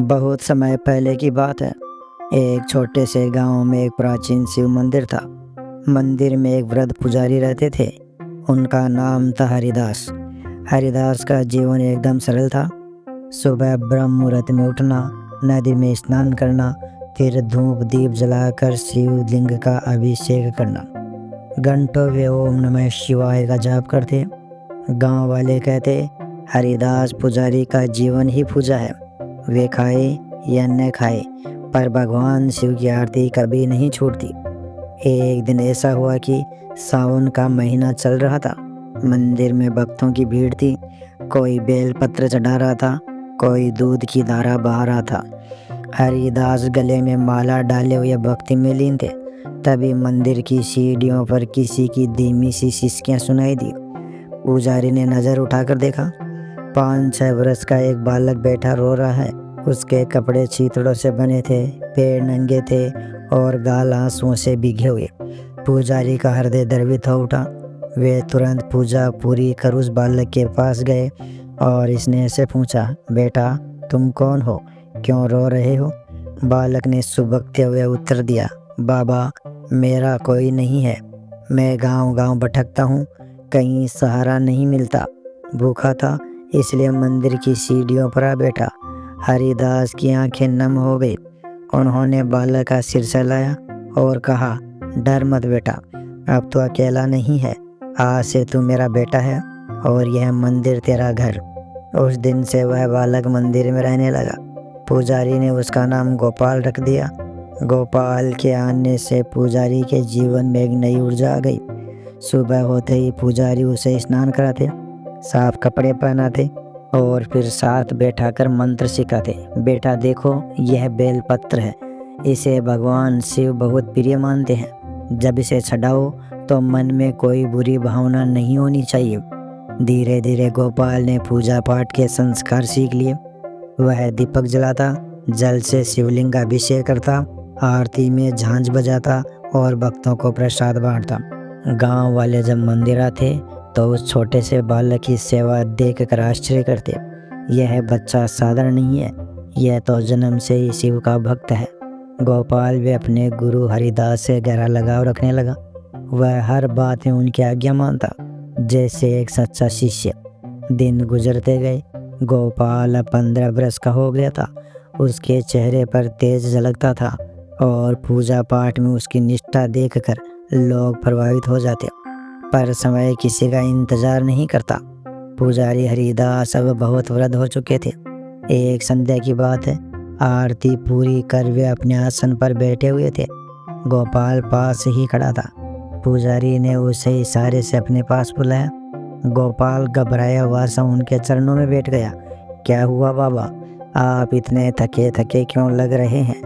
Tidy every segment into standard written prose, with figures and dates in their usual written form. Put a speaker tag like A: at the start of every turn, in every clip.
A: बहुत समय पहले की बात है। एक छोटे से गांव में एक प्राचीन शिव मंदिर था। मंदिर में एक वृद्ध पुजारी रहते थे। उनका नाम था हरिदास। हरिदास का जीवन एकदम सरल था। सुबह ब्रह्म मुहूर्त में उठना, नदी में स्नान करना, फिर धूप दीप जलाकर शिवलिंग का अभिषेक करना। घंटों वे ओम नमः शिवाय का जाप करते। गांव वाले कहते, हरिदास पुजारी का जीवन ही पूजा है। वे खाए या न खाए, पर भगवान शिव की आरती कभी नहीं छूटती। एक दिन ऐसा हुआ कि सावन का महीना चल रहा था। मंदिर में भक्तों की भीड़ थी। कोई बेल पत्र चढ़ा रहा था, कोई दूध की धारा बहा रहा था। हरिदास गले में माला डाले हुए भक्ति में लीन थे। तभी मंदिर की सीढ़ियों पर किसी की धीमी सी सिसकियां सुनाई दी। पुजारी ने नजर उठाकर देखा। 5-6 वर्ष का एक बालक बैठा रो रहा है। उसके कपड़े चीथड़ों से बने थे, पैर नंगे थे और गाल आंसुओं से भीगे हुए। पुजारी का हृदय द्रवित हो उठा। वे तुरंत पूजा पूरी कर उस बालक के पास गए और स्नेह से पूछा, बेटा तुम कौन हो, क्यों रो रहे हो? बालक ने सुबकते हुए उत्तर दिया, बाबा मेरा कोई नहीं है। मैं गांव-गांव भटकता हूँ, कहीं सहारा नहीं मिलता। भूखा था इसलिए मंदिर की सीढ़ियों पर आ बैठा। हरिदास की आंखें नम हो गई। उन्होंने बालक का सिर सहलाया और कहा, डर मत बेटा, अब तो अकेला नहीं है। आज से तू मेरा बेटा है और यह मंदिर तेरा घर। उस दिन से वह बालक मंदिर में रहने लगा। पुजारी ने उसका नाम गोपाल रख दिया। गोपाल के आने से पुजारी के जीवन में एक नई ऊर्जा आ गई। सुबह होते ही पुजारी उसे स्नान कराते, साफ कपड़े पहनाते और फिर साथ बैठाकर मंत्र सिखाते। बेटा देखो, यह बेल पत्र है, इसे भगवान शिव बहुत प्रिय मानते हैं। जब इसे चढ़ाओ तो मन में कोई बुरी भावना नहीं होनी चाहिए। धीरे धीरे गोपाल ने पूजा पाठ के संस्कार सीख लिए। वह दीपक जलाता, जल से शिवलिंग का अभिषेक करता, आरती में झांझ बजाता और भक्तों को प्रसाद बांटता। गांव वाले जब मंदिर आते तो उस छोटे से बालक की सेवा देखकर आश्चर्य करते। यह बच्चा साधारण नहीं है, यह तो जन्म से ही शिव का भक्त है। गोपाल भी अपने गुरु हरिदास से गहरा लगाव रखने लगा। वह हर बात में उनकी आज्ञा मानता, जैसे एक सच्चा शिष्य। दिन गुजरते गए। गोपाल अब 15 वर्ष का हो गया था। उसके चेहरे पर तेज झलकता था और पूजा पाठ में उसकी निष्ठा देखकर लोग प्रभावित हो जाते। पर समय किसी का इंतजार नहीं करता। पुजारी हरिदास अब बहुत वृद्ध हो चुके थे। एक संध्या की बात है। आरती पूरी कर वे अपने आसन पर बैठे हुए थे। गोपाल पास ही खड़ा था। पुजारी ने उसे इशारे से अपने पास बुलाया। गोपाल घबराया हुआ सा उनके चरणों में बैठ गया। क्या हुआ बाबा, आप इतने थके थके क्यों लग रहे हैं?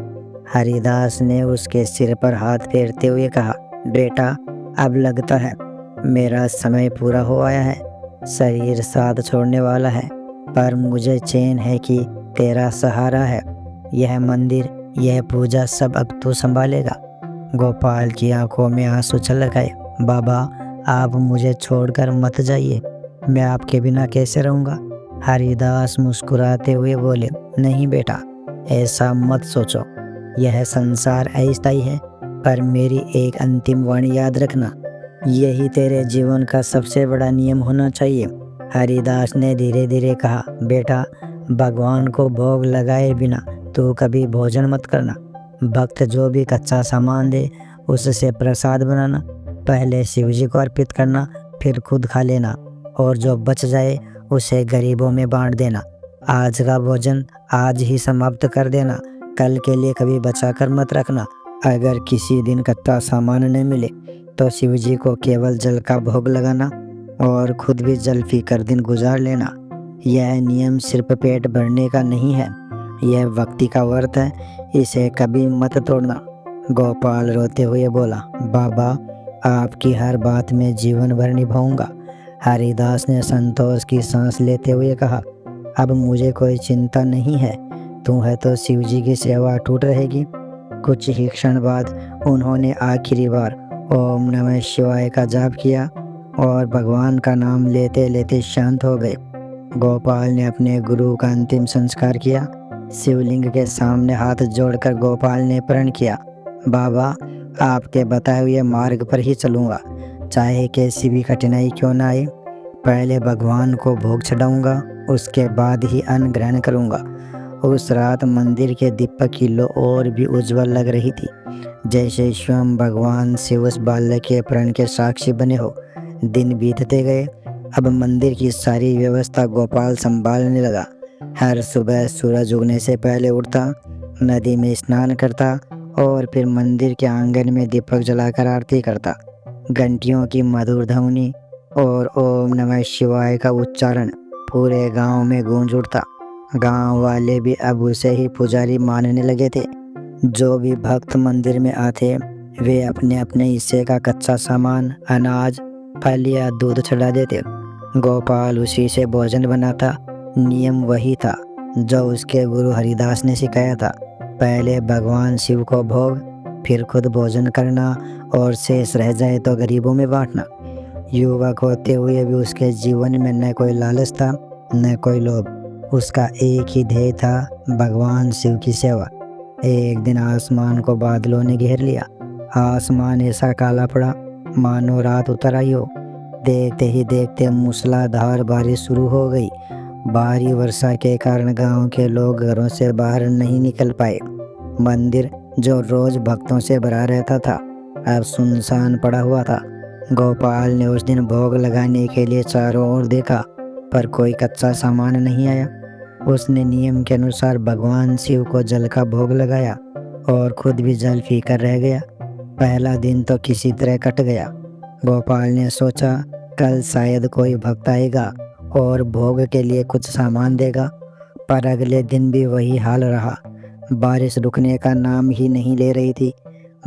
A: हरिदास ने उसके सिर पर हाथ फेरते हुए कहा, बेटा अब लगता है मेरा समय पूरा हो आया है। शरीर साथ छोड़ने वाला है, पर मुझे चैन है कि तेरा सहारा है। यह मंदिर, यह पूजा सब अब तू संभालेगा। गोपाल की आंखों में आंसू छलक आए। बाबा आप मुझे छोड़कर मत जाइए, मैं आपके बिना कैसे रहूँगा? हरिदास मुस्कुराते हुए बोले, नहीं बेटा, ऐसा मत सोचो। यह संसार अस्थायी है, पर मेरी एक अंतिम वाणी याद रखना, यही तेरे जीवन का सबसे बड़ा नियम होना चाहिए। हरिदास ने धीरे धीरे कहा, बेटा भगवान को भोग लगाए बिना तू कभी भोजन मत करना। भक्त जो भी कच्चा सामान दे उससे प्रसाद बनाना। पहले शिव जी को अर्पित करना, फिर खुद खा लेना और जो बच जाए उसे गरीबों में बांट देना। आज का भोजन आज ही समाप्त कर देना, कल के लिए कभी बचा कर मत रखना। अगर किसी दिन कच्चा सामान न मिले तो शिव जी को केवल जल का भोग लगाना और खुद भी जल पीकर दिन गुजार लेना। यह नियम सिर्फ पेट भरने का नहीं है, यह भक्ति का व्रत है, इसे कभी मत तोड़ना। गोपाल रोते हुए बोला, बाबा आपकी हर बात में जीवन भर निभाऊंगा। हरिदास ने संतोष की सांस लेते हुए कहा, अब मुझे कोई चिंता नहीं है, तू है तो शिव जी की सेवा अटूट रहेगी। कुछ ही क्षण बाद उन्होंने आखिरी बार ओम नमः शिवाय का जाप किया और भगवान का नाम लेते लेते शांत हो गए। गोपाल ने अपने गुरु का अंतिम संस्कार किया। शिवलिंग के सामने हाथ जोड़कर गोपाल ने प्रण किया, बाबा आपके बताए हुए मार्ग पर ही चलूँगा, चाहे कैसी भी कठिनाई क्यों ना आए। पहले भगवान को भोग चढ़ाऊँगा, उसके बाद ही अन्न ग्रहण करूँगा। उस रात मंदिर के दीपक की लो और भी उज्जवल लग रही थी, जैसे स्वयं भगवान शिव उस बालक के प्रण के साक्षी बने हो। दिन बीतते गए। अब मंदिर की सारी व्यवस्था गोपाल संभालने लगा। हर सुबह सूरज उगने से पहले उठता, नदी में स्नान करता और फिर मंदिर के आंगन में दीपक जलाकर आरती करता। घंटियों की मधुर ध्वनि और ओम नमः शिवाय का उच्चारण पूरे गांव में गूंज उठता। गांव वाले भी अब उसे ही पुजारी मानने लगे थे। जो भी भक्त मंदिर में आते, वे अपने अपने हिस्से का कच्चा सामान, अनाज, फल या दूध चढ़ा देते। गोपाल उसी से भोजन बनाता। नियम वही था जो उसके गुरु हरिदास ने सिखाया था। पहले भगवान शिव को भोग, फिर खुद भोजन करना और शेष रह जाए तो गरीबों में बांटना। युवक होते हुए भी उसके जीवन में न कोई लालच था, न कोई लोभ। उसका एक ही ध्येय था, भगवान शिव की सेवा। एक दिन आसमान को बादलों ने घेर लिया। आसमान ऐसा काला पड़ा मानो रात उतर आई हो। देखते ही देखते मूसलाधार बारिश शुरू हो गई। भारी वर्षा के कारण गांव के लोग घरों से बाहर नहीं निकल पाए। मंदिर जो रोज भक्तों से भरा रहता था, अब सुनसान पड़ा हुआ था। गोपाल ने उस दिन भोग लगाने के लिए चारों ओर देखा, पर कोई कच्चा सामान नहीं आया। उसने नियम के अनुसार भगवान शिव को जल का भोग लगाया और खुद भी जल पीकर रह गया। पहला दिन तो किसी तरह कट गया। गोपाल ने सोचा, कल शायद कोई भक्त आएगा और भोग के लिए कुछ सामान देगा, पर अगले दिन भी वही हाल रहा। बारिश रुकने का नाम ही नहीं ले रही थी।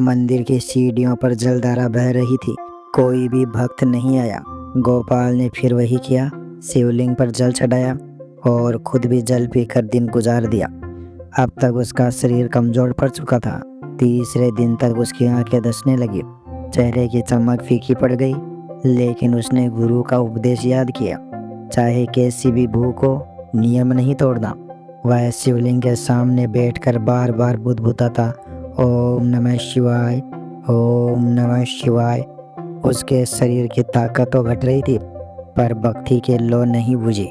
A: मंदिर की सीढ़ियों पर जलधारा बह रही थी, कोई भी भक्त नहीं आया। गोपाल ने फिर वही किया, शिवलिंग पर जल चढ़ाया और खुद भी जल पीकर दिन गुजार दिया। अब तक उसका शरीर कमजोर पड़ चुका था। तीसरे दिन तक उसकी आंखें धंसने लगी, चेहरे की चमक फीकी पड़ गई, लेकिन उसने गुरु का उपदेश याद किया, चाहे कैसी भी भूख हो, नियम नहीं तोड़ना। वह शिवलिंग के सामने बैठकर बार बार बुदबुदाता, ओम नमः शिवाय, ओम नमः शिवाय। उसके शरीर की ताकत तो घट रही थी, पर भक्ति के लो नहीं बुझी।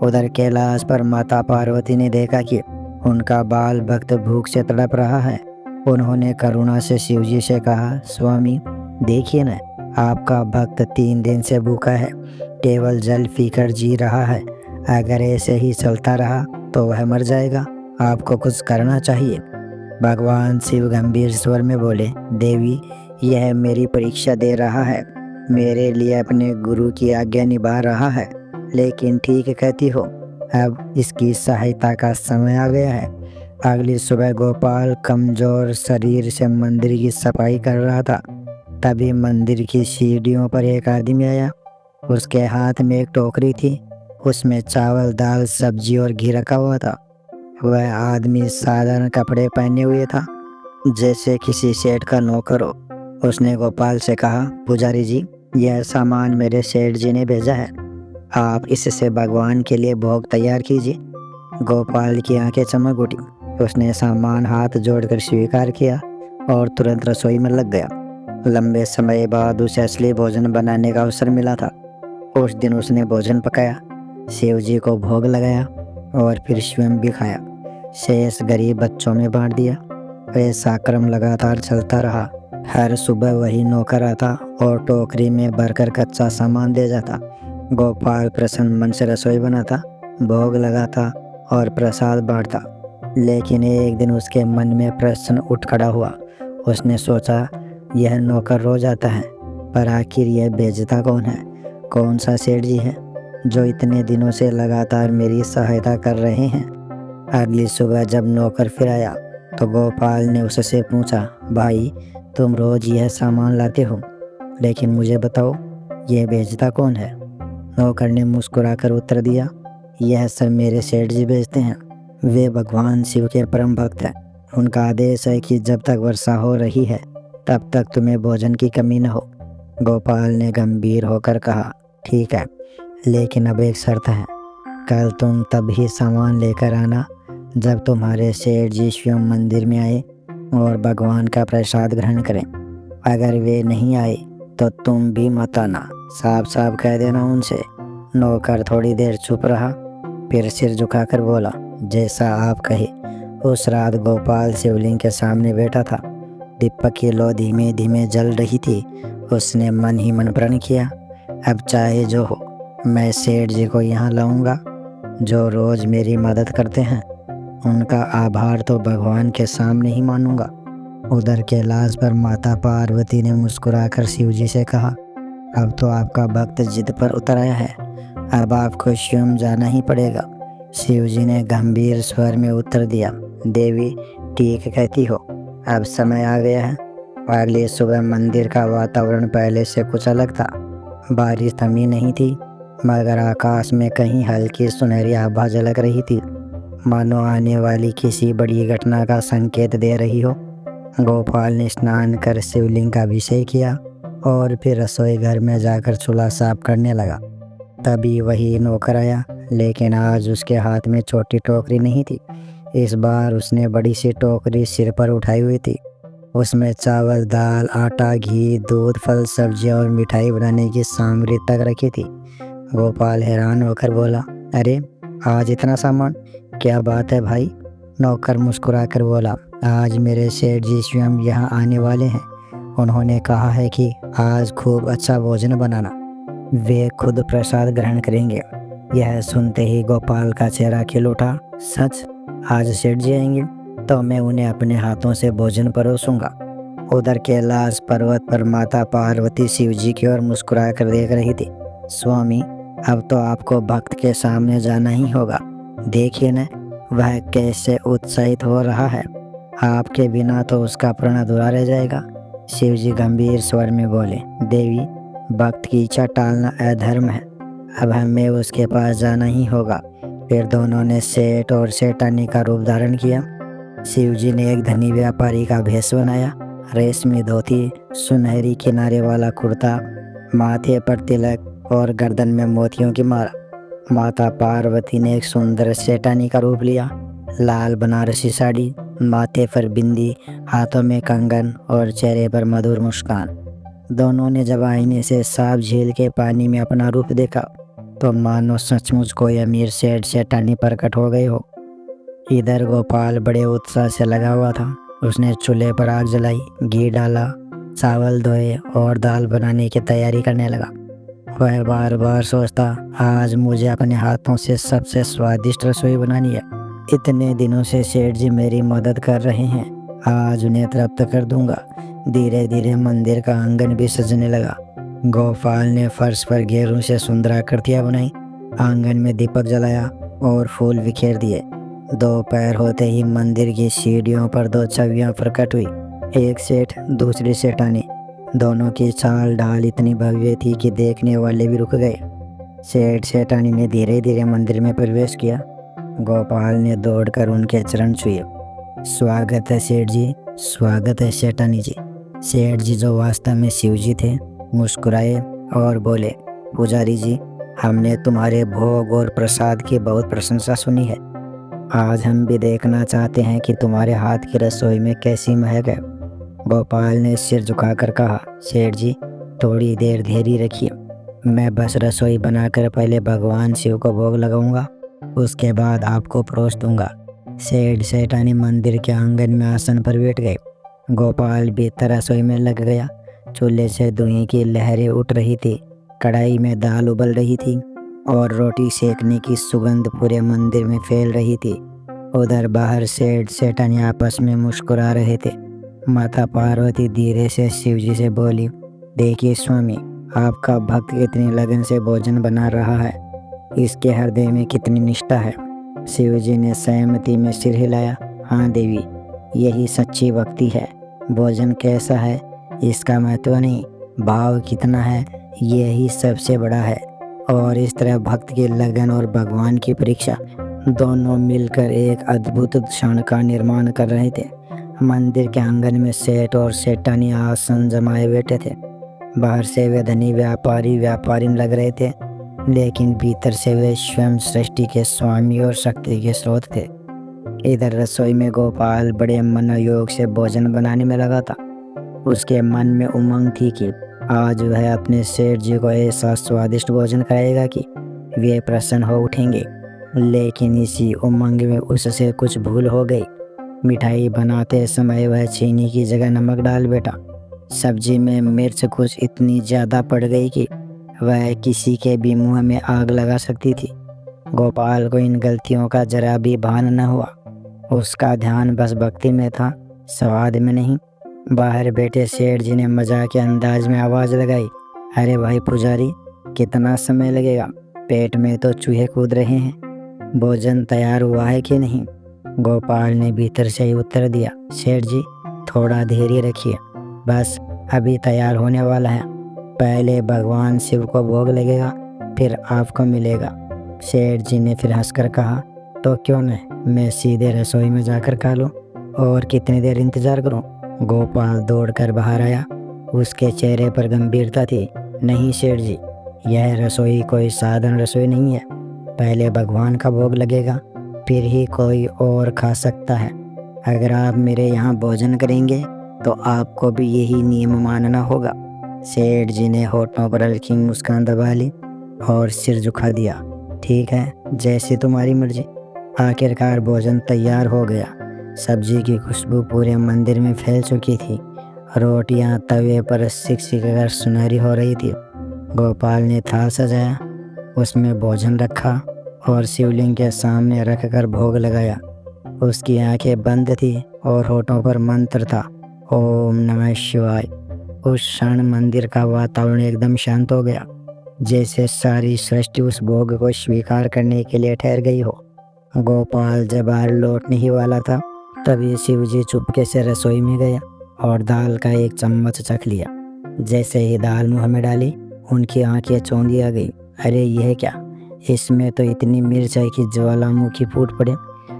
A: उधर कैलाश पर माता पार्वती ने देखा कि उनका बाल भक्त भूख से तड़प रहा है। उन्होंने करुणा से शिवजी से कहा, स्वामी देखिए न, आपका भक्त 3 दिन से भूखा है, केवल जल पीकर जी रहा है। अगर ऐसे ही चलता रहा तो वह मर जाएगा, आपको कुछ करना चाहिए। भगवान शिव गंभीर स्वर में बोले, देवी यह मेरी परीक्षा दे रहा है, मेरे लिए अपने गुरु की आज्ञा निभा रहा है, लेकिन ठीक कहती हो, अब इसकी सहायता का समय आ गया है। अगली सुबह गोपाल कमजोर शरीर से मंदिर की सफाई कर रहा था। तभी मंदिर की सीढ़ियों पर एक आदमी आया। उसके हाथ में एक टोकरी थी, उसमें चावल, दाल, सब्जी और घी रखा हुआ था। वह आदमी साधारण कपड़े पहने हुए था, जैसे किसी सेठ का नौकर हो। उसने गोपाल से कहा, पुजारी जी यह सामान मेरे सेठ जी ने भेजा है, आप इससे भगवान के लिए भोग तैयार कीजिए। गोपाल की आंखें चमक उठी। उसने सामान हाथ जोड़कर स्वीकार किया और तुरंत रसोई में लग गया। लंबे समय बाद उसे असली भोजन बनाने का अवसर मिला था। उस दिन उसने भोजन पकाया, शिव जी को भोग लगाया और फिर स्वयं भी खाया। शेष गरीब बच्चों में बांट दिया। ऐसा क्रम लगातार चलता रहा। हर सुबह वही नौकर आता और टोकरी में भरकर कच्चा सामान दे जाता। गोपाल प्रसन्न मन से रसोई बनाता, भोग लगाता और प्रसाद बांटता। लेकिन एक दिन उसके मन में प्रश्न उठ खड़ा हुआ। उसने सोचा, यह नौकर रोज आता है, पर आखिर यह भेजता कौन है? कौन सा सेठ जी है जो इतने दिनों से लगातार मेरी सहायता कर रहे हैं? अगली सुबह जब नौकर फिर आया तो गोपाल ने उससे पूछा, भाई तुम रोज यह सामान लाते हो, लेकिन मुझे बताओ यह भेजता कौन है? नौकर ने मुस्कुराकर उत्तर दिया, यह सब मेरे सेठ जी भेजते हैं। वे भगवान शिव के परम भक्त हैं। उनका आदेश है कि जब तक वर्षा हो रही है तब तक तुम्हें भोजन की कमी न हो। गोपाल ने गंभीर होकर कहा, ठीक है, लेकिन अब एक शर्त है, कल तुम तब ही सामान लेकर आना जब तुम्हारे सेठ जी स्वयं मंदिर में आए और भगवान का प्रसाद ग्रहण करें। अगर वे नहीं आए तो तुम भी मत आना, साफ साफ कह देना उनसे। नौकर थोड़ी देर चुप रहा, फिर सिर झुकाकर बोला, जैसा आप कहे। उस रात गोपाल शिवलिंग के सामने बैठा था। दीपक की लौ धीमे धीमे जल रही थी। उसने मन ही मन प्रण किया, अब चाहे जो हो, मैं सेठ जी को यहाँ लाऊंगा, जो रोज मेरी मदद करते हैं। उनका आभार तो भगवान के सामने ही मानूंगा। उधर कैलाश पर माता पार्वती ने मुस्कुराकर शिव जी से कहा, अब तो आपका भक्त जिद पर उतर आया है, अब आपको स्वयं जाना ही पड़ेगा। शिव जी ने गंभीर स्वर में उत्तर दिया, देवी ठीक कहती हो, अब समय आ गया है। अगली सुबह मंदिर का वातावरण पहले से कुछ अलग था। बारिश थमी नहीं थी, मगर आकाश में कहीं हल्की सुनहरी आभा झलक रही थी, मानो आने वाली किसी बड़ी घटना का संकेत दे रही हो। गोपाल ने स्नान कर शिवलिंग का अभिषेक किया और फिर रसोई घर में जाकर चूल्हा साफ करने लगा। तभी वही नौकर आया, लेकिन आज उसके हाथ में छोटी टोकरी नहीं थी। इस बार उसने बड़ी सी टोकरी सिर पर उठाई हुई थी। उसमें चावल, दाल, आटा, घी, दूध, फल, सब्जियां और मिठाई बनाने की सामग्री तक रखी थी। गोपाल हैरान होकर बोला, अरे आज इतना सामान, क्या बात है भाई? नौकर मुस्कुराकर बोला, आज मेरे सेठ जी स्वयं यहाँ आने वाले हैं। उन्होंने कहा है कि आज खूब अच्छा भोजन बनाना, वे खुद प्रसाद ग्रहण करेंगे। यह सुनते ही गोपाल का चेहरा खिल उठा, सच? आज सेठ जी आएंगे तो मैं उन्हें अपने हाथों से भोजन परोसूंगा। उधर कैलाश पर्वत पर माता पार्वती शिव जी की ओर मुस्कुरा कर देख रही थी। स्वामी, अब तो आपको भक्त के सामने जाना ही होगा। देखिए न, वह कैसे उत्साहित हो रहा है। आपके बिना तो उसका प्रण अधूरा रह जाएगा। शिव जी गंभीर स्वर में बोले, देवी, भक्त की इच्छा टालना अधर्म है, अब हमें उसके पास जाना ही होगा। फिर दोनों ने सेठ और सेठानी का रूप धारण किया। शिव जी ने एक धनी व्यापारी का भेष बनाया, रेशमी धोती, सुनहरी किनारे वाला कुर्ता, माथे पर तिलक और गर्दन में मोतियों की माला। माता पार्वती ने एक सुंदर सेठानी का रूप लिया, लाल बनारसी साड़ी, माथे पर बिंदी, हाथों में कंगन और चेहरे पर मधुर मुस्कान। दोनों ने जब आईने से साफ झील के पानी में अपना रूप देखा तो मानो सचमुच कोई अमीर सेठ सेठानी प्रकट हो गए हो। इधर गोपाल बड़े उत्साह से लगा हुआ था। उसने चूल्हे पर आग जलाई, घी डाला, चावल धोए और दाल बनाने की तैयारी करने लगा। वह बार बार सोचता, आज मुझे अपने हाथों से सबसे स्वादिष्ट रसोई बनानी है। इतने दिनों से सेठ जी मेरी मदद कर रहे हैं, आज उन्हें तृप्त कर दूंगा। धीरे धीरे मंदिर का आंगन भी सजने लगा। गोपाल ने फर्श पर गेरू से सुंदर आकृतियां बनाई, आंगन में दीपक जलाया और फूल बिखेर दिए। दोपहर होते ही मंदिर की सीढ़ियों पर दो छवियां प्रकट हुई, एक सेठ, दूसरी सेठानी। दोनों की चाल ढाल इतनी भव्य थी कि देखने वाले भी रुक गए। सेठ सेठानी ने धीरे धीरे मंदिर में प्रवेश किया। गोपाल ने दौड़कर उनके चरण छुए। स्वागत है सेठ जी, स्वागत है सेठानी जी। सेठ जी, जो वास्तव में शिव जी थे, मुस्कुराए और बोले, पुजारी जी, हमने तुम्हारे भोग और प्रसाद की बहुत प्रशंसा सुनी है। आज हम भी देखना चाहते हैं कि तुम्हारे हाथ की रसोई में कैसी महक है। गोपाल ने सिर झुकाकर कहा, सेठ जी, थोड़ी देर धैर्य रखिए, मैं बस रसोई बनाकर पहले भगवान शिव को भोग लगाऊंगा, उसके बाद आपको परोस दूंगा। सेठ सेठानी मंदिर के आंगन में आसन पर बैठ गए। गोपाल भीतर रसोई में लग गया। चूल्हे से धुएं की लहरें उठ रही थी, कढ़ाई में दाल उबल रही थी और रोटी सेकने की सुगंध पूरे मंदिर में फैल रही थी। उधर बाहर सेठ सेठानी आपस में मुस्कुरा रहे थे। माता पार्वती धीरे से शिव जी से बोली, देखिए स्वामी, आपका भक्त कितनी लगन से भोजन बना रहा है, इसके हृदय में कितनी निष्ठा है। शिव जी ने सहमति में सिर हिलाया, हाँ देवी, यही सच्ची भक्ति है। भोजन कैसा है इसका महत्व नहीं, भाव कितना है यही सबसे बड़ा है। और इस तरह भक्त की लगन और भगवान की परीक्षा दोनों मिलकर एक अद्भुत क्षण का निर्माण कर रहे थे। मंदिर के आंगन में सेठ और सेठानी आसन जमाए बैठे थे। बाहर से वे धनी व्यापारी लग रहे थे, लेकिन भीतर से वे स्वयं सृष्टि के स्वामी और शक्ति के स्रोत थे। इधर रसोई में गोपाल बड़े मनोयोग से भोजन बनाने में लगा था। उसके मन में उमंग थी कि आज वह अपने सेठ जी को ऐसा स्वादिष्ट भोजन खाएगा कि वे प्रसन्न हो उठेंगे। लेकिन इसी उमंग में उससे कुछ भूल हो गई। मिठाई बनाते समय वह चीनी की जगह नमक डाल बैठा। सब्जी में मिर्च कुछ इतनी ज़्यादा पड़ गई कि वह किसी के भी मुंह में आग लगा सकती थी। गोपाल को इन गलतियों का जरा भी भान न हुआ। उसका ध्यान बस भक्ति में था, स्वाद में नहीं। बाहर बैठे सेठ जी ने मजाक के अंदाज में आवाज़ लगाई, अरे भाई पुजारी, कितना समय लगेगा? पेट में तो चूहे कूद रहे हैं। भोजन तैयार हुआ है कि नहीं? गोपाल ने भीतर से ही उत्तर दिया, सेठ जी थोड़ा धैर्य रखिए, बस अभी तैयार होने वाला है। पहले भगवान शिव को भोग लगेगा, फिर आपको मिलेगा। सेठ जी ने फिर हंसकर कहा, तो क्यों न मैं सीधे रसोई में जाकर खा लूं? और कितनी देर इंतजार करूं? गोपाल दौड़कर बाहर आया। उसके चेहरे पर गंभीरता थी। नहीं सेठ जी, यह रसोई कोई साधारण रसोई नहीं है। पहले भगवान का भोग लगेगा, फिर ही कोई और खा सकता है। अगर आप मेरे यहाँ भोजन करेंगे तो आपको भी यही नियम मानना होगा। सेठ जी ने होठों पर हल्की मुस्कान दबा ली और सिर झुका दिया। ठीक है, जैसी तुम्हारी मर्जी। आखिरकार भोजन तैयार हो गया। सब्जी की खुशबू पूरे मंदिर में फैल चुकी थी। रोटियां तवे पर सिक सिक कर सुनहरी हो रही थी। गोपाल ने थाल सजाया, उसमें भोजन रखा और शिवलिंग के सामने रखकर भोग लगाया। उसकी आंखें बंद थी और होठों पर मंत्र था, ओम नमः शिवाय। उस क्षण मंदिर का वातावरण एकदम शांत हो गया, जैसे सारी सृष्टि उस भोग को स्वीकार करने के लिए ठहर गई हो। गोपाल जब बाहर लौटने ही वाला था, तभी शिवजी चुपके से रसोई में गया और दाल का एक चम्मच चख लिया। जैसे ही दाल मुंह में डाली, उनकी आंखें चौंधी आ गई। अरे यह क्या? इसमें तो इतनी मिर्च है कि ज्वालामुखी फूट पड़े।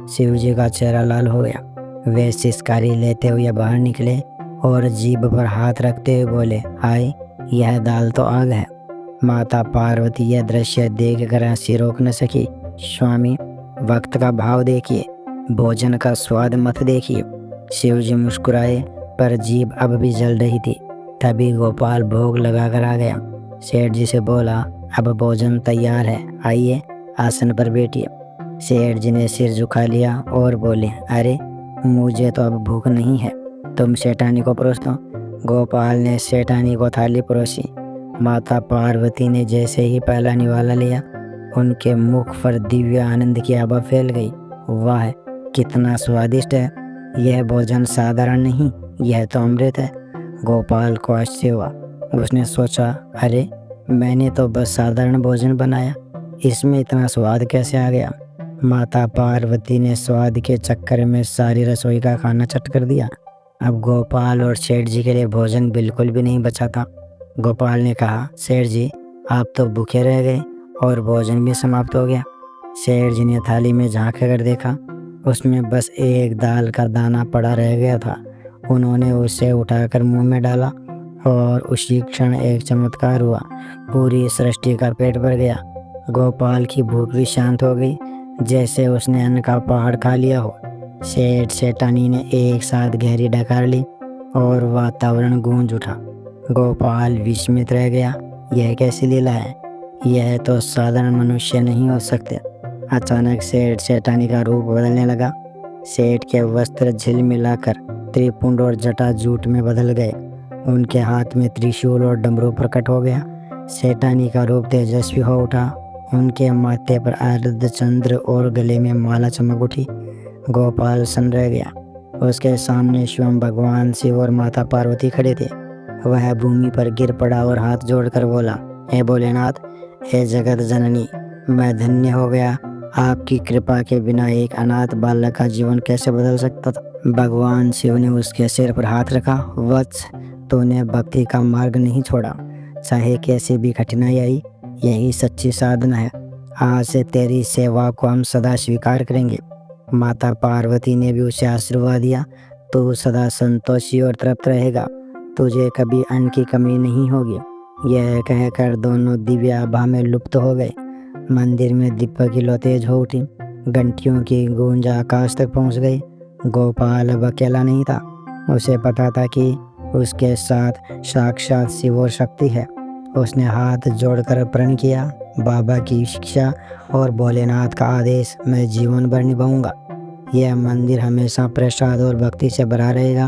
A: शिवजी का चेहरा लाल हो गया। वे सिसकारी लेते हुए बाहर निकले और जीभ पर हाथ रखते हुए बोले, हाय, यह दाल तो आग है। माता पार्वती यह दृश्य देख कर हंसी रोक न सकी। स्वामी, वक्त का भाव देखिए, भोजन का स्वाद मत देखिए। शिवजी मुस्कुराए, पर जीभ अब भी जल रही थी। तभी गोपाल भोग लगाकर आ गया। सेठ जी से बोला, अब भोजन तैयार है, आइए आसन पर बैठिए। सेठ जी ने सिर झुका लिया और बोले, अरे मुझे तो अब भूख नहीं है, तुम सेठानी को परोस दो। गोपाल ने सेठानी को थाली परोसी। माता पार्वती ने जैसे ही पहला निवाला लिया, उनके मुख पर दिव्य आनंद की आभा फैल गई। वाह, कितना स्वादिष्ट है! यह भोजन साधारण नहीं, यह तो अमृत है। गोपाल को आश्चर्य हुआ। उसने सोचा, अरे मैंने तो बस साधारण भोजन बनाया, इसमें इतना स्वाद कैसे आ गया? माता पार्वती ने स्वाद के चक्कर में सारी रसोई का खाना चट कर दिया। अब गोपाल और सेठ जी के लिए भोजन बिल्कुल भी नहीं बचा था। गोपाल ने कहा, सेठ जी आप तो भूखे रह गए और भोजन भी समाप्त हो गया। सेठ जी ने थाली में झांक कर देखा, उसमें बस एक दाल का दाना पड़ा रह गया था। उन्होंने उसे उठाकर मुंह में डाला और उसी क्षण एक चमत्कार हुआ। पूरी सृष्टि का पेट भर गया। गोपाल की भूख भी शांत हो गई, जैसे उसने अन्न का पहाड़ खा लिया हो। सेठ सेठानी ने एक साथ गहरी डकार ली और वातावरण गूंज उठा। गोपाल विस्मित रह गया, यह कैसी लीला है? यह तो साधारण मनुष्य नहीं हो सकते। अचानक सेठ सेठानी का रूप बदलने लगा। सेठ के वस्त्र झिलमिलाकर त्रिपुंड और जटा जूट में बदल गए। उनके हाथ में त्रिशूल और डमरू प्रकट हो गया। सेठानी का रूप तेजस्वी हो उठा। उनके माथे पर अर्ध चंद्र और गले में माला चमक उठी। गोपाल सन्न रह गया। उसके सामने स्वयं भगवान शिव और माता पार्वती खड़े थे। वह भूमि पर गिर पड़ा और हाथ जोड़कर बोला, हे भोलेनाथ, हे जगत जननी, मैं धन्य हो गया। आपकी कृपा के बिना एक अनाथ बालक का जीवन कैसे बदल सकता था? भगवान शिव ने उसके सिर पर हाथ रखा। वत्स, तूने भक्ति का मार्ग नहीं छोड़ा, चाहे कैसी भी कठिनाई आई, यही सच्ची साधना है। आज से तेरी सेवा को हम सदा स्वीकार करेंगे। माता पार्वती ने भी उसे आशीर्वाद दिया, तू सदा संतोषी और तृप्त रहेगा, तुझे कभी अन्न की कमी नहीं होगी। यह कहकर दोनों दिव्य आभा में लुप्त हो गए। मंदिर में दीपक की लौ तेज हो उठी। घंटियों की गूंज आकाश तक पहुंच गई। गोपाल अब अकेला नहीं था। उसे पता था कि उसके साथ साक्षात शिव और शक्ति है। उसने हाथ जोड़कर प्रण किया, बाबा की शिक्षा और भोलेनाथ का आदेश मैं जीवन भर निभाऊंगा। यह मंदिर हमेशा प्रसाद और भक्ति से भरा रहेगा।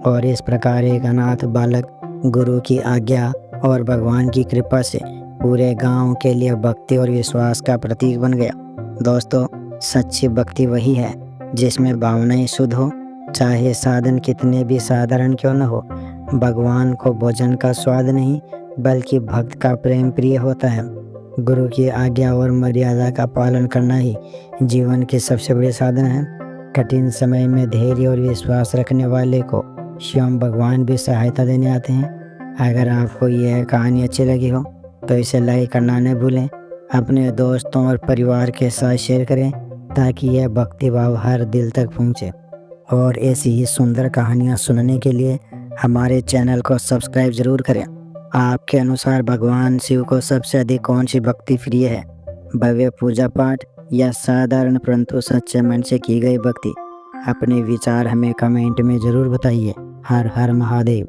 A: और इस प्रकार एक अनाथ बालक गुरु की आज्ञा और भगवान की कृपा से पूरे गांव के लिए भक्ति और विश्वास का प्रतीक बन गया। दोस्तों, सच्ची भक्ति वही है जिसमें भावनाएं शुद्ध हो, चाहे साधन कितने भी साधारण क्यों न हो। भगवान को भोजन का स्वाद नहीं बल्कि भक्त का प्रेम प्रिय होता है। गुरु की आज्ञा और मर्यादा का पालन करना ही जीवन के सबसे बड़े साधन है। कठिन समय में धैर्य और विश्वास रखने वाले को स्वयं भगवान भी सहायता देने आते हैं। अगर आपको यह कहानी अच्छी लगी हो तो इसे लाइक करना न भूलें। अपने दोस्तों और परिवार के साथ शेयर करें ताकि यह भक्ति भाव हर दिल तक पहुंचे। और ऐसी ही सुंदर कहानियां सुनने के लिए हमारे चैनल को सब्सक्राइब जरूर करें। आपके अनुसार भगवान शिव को सबसे अधिक कौन सी भक्ति प्रिय है, भव्य पूजा पाठ या साधारण परंतु सच्चे मन से की गई भक्ति? अपने विचार हमें कमेंट में ज़रूर बताइए। हर हर महादेव।